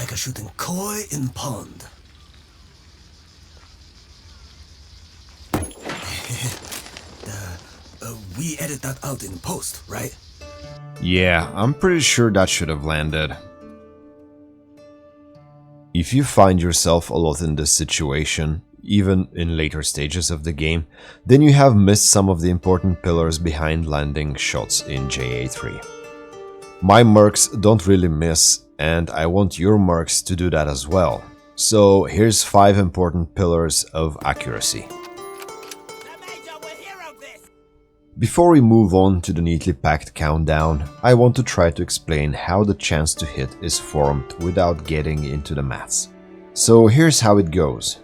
like a shooting koi in pond. We edit that out in post, right? Yeah, I'm pretty sure that should have landed. If you find yourself a lot in this situation, even in later stages of the game, then you have missed some of the important pillars behind landing shots in JA3. My mercs don't really miss, and I want your mercs to do that as well. So here's 5 important pillars of accuracy. Before we move on to the neatly packed countdown, I want to try to explain how the chance to hit is formed without getting into the maths. So here's how it goes.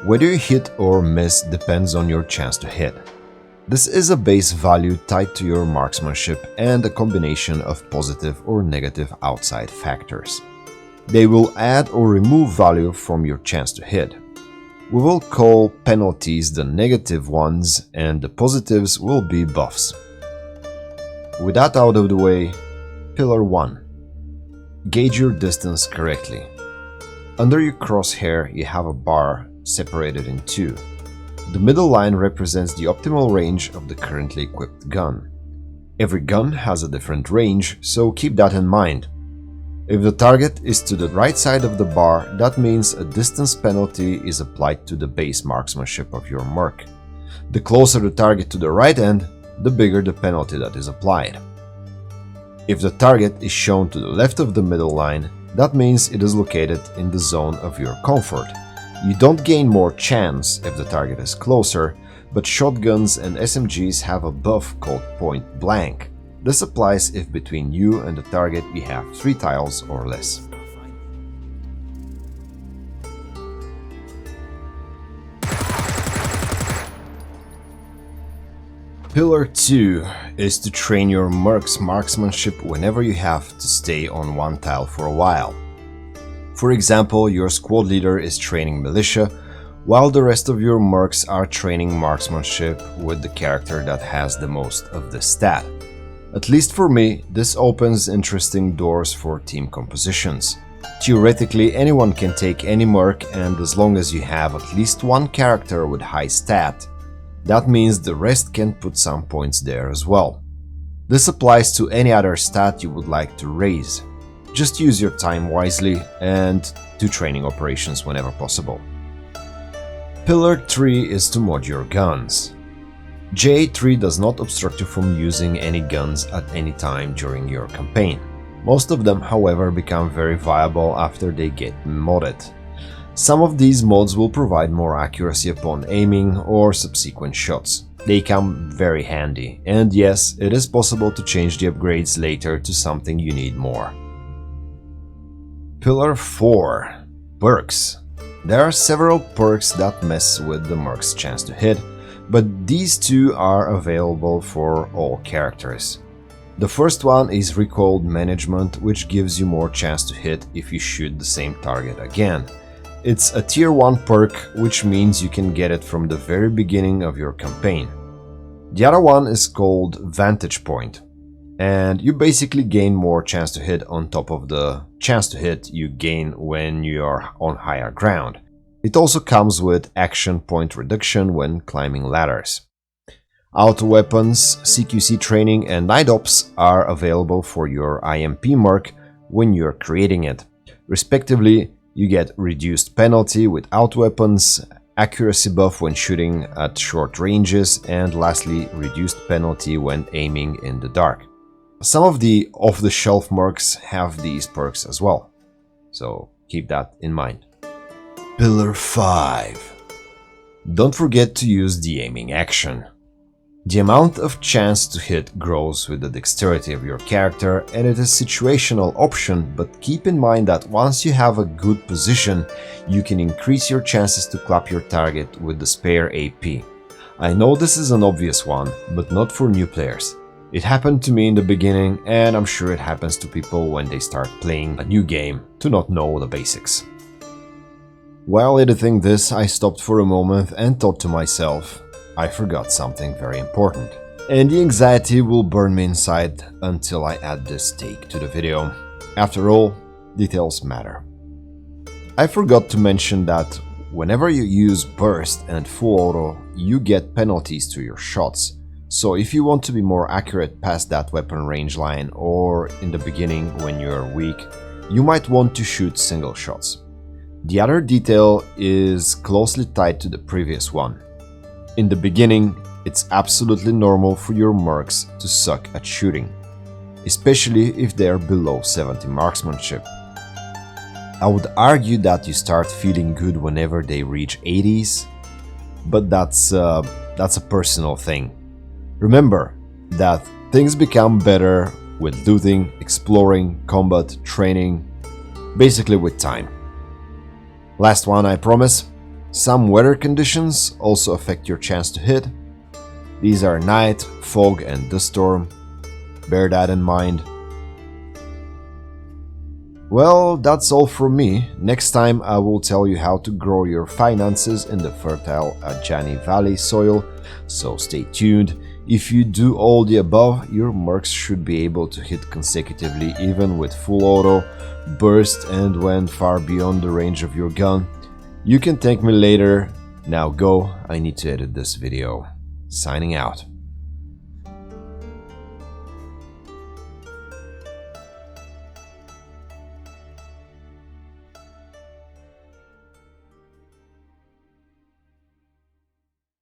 Whether you hit or miss depends on your chance to hit. This is a base value tied to your marksmanship and a combination of positive or negative outside factors. They will add or remove value from your chance to hit. We will call penalties the negative ones and the positives will be buffs. With that out of the way, Pillar 1. Gauge your distance correctly. Under your crosshair you have a bar separated in 2. The middle line represents the optimal range of the currently equipped gun. Every gun has a different range, so keep that in mind. If the target is to the right side of the bar, that means a distance penalty is applied to the base marksmanship of your merc. The closer the target to the right end, the bigger the penalty that is applied. If the target is shown to the left of the middle line, that means it is located in the zone of your comfort. You don't gain more chance if the target is closer, but shotguns and SMGs have a buff called point blank. This applies if between you and the target you have 3 tiles or less. Pillar 2 is to train your merc's marksmanship whenever you have to stay on one tile for a while. For example, your squad leader is training militia, while the rest of your mercs are training marksmanship with the character that has the most of this stat. At least for me, this opens interesting doors for team compositions. Theoretically, anyone can take any merc, and as long as you have at least one character with high stat, that means the rest can put some points there as well. This applies to any other stat you would like to raise. Just use your time wisely and do training operations whenever possible. Pillar 3 is to mod your guns. JA3 does not obstruct you from using any guns at any time during your campaign. Most of them, however, become very viable after they get modded. Some of these mods will provide more accuracy upon aiming or subsequent shots. They come very handy, and yes, it is possible to change the upgrades later to something you need more. Pillar 4. Perks. There are several perks that mess with the merc's chance to hit, but these 2 are available for all characters. The first one is Recoil Management, which gives you more chance to hit if you shoot the same target again. It's a tier 1 perk, which means you can get it from the very beginning of your campaign. The other one is called Vantage Point, and you basically gain more chance to hit on top of the chance to hit you gain when you are on higher ground. It also comes with action point reduction when climbing ladders. Auto weapons, CQC training and night ops are available for your IMP merc when you're creating it. Respectively, you get reduced penalty with auto weapons, accuracy buff when shooting at short ranges, and lastly, reduced penalty when aiming in the dark. Some of the off-the-shelf mercs have these perks as well, so keep that in mind. Pillar 5. Don't forget to use the aiming action. The amount of chance to hit grows with the dexterity of your character, and it is a situational option, but keep in mind that once you have a good position, you can increase your chances to clap your target with the spare AP. I know this is an obvious one, but not for new players. It happened to me in the beginning, and I'm sure it happens to people when they start playing a new game to not know the basics. While editing this, I stopped for a moment and thought to myself, I forgot something very important. And the anxiety will burn me inside until I add this take to the video. After all, details matter. I forgot to mention that whenever you use burst and full auto, you get penalties to your shots. So if you want to be more accurate past that weapon range line or in the beginning when you are weak, you might want to shoot single shots. The other detail is closely tied to the previous one. In the beginning, it's absolutely normal for your mercs to suck at shooting, especially if they are below 70 marksmanship. I would argue that you start feeling good whenever they reach 80s, but that's a personal thing. Remember that things become better with looting, exploring, combat, training, basically with time. Last one, I promise. Some weather conditions also affect your chance to hit. These are night, fog and dust storm. Bear that in mind. Well, that's all from me. Next time I will tell you how to grow your finances in the fertile Ajani Valley soil, so stay tuned. If you do all the above, your mercs should be able to hit consecutively even with full auto, burst and when far beyond the range of your gun. You can thank me later. Now go, I need to edit this video. Signing out.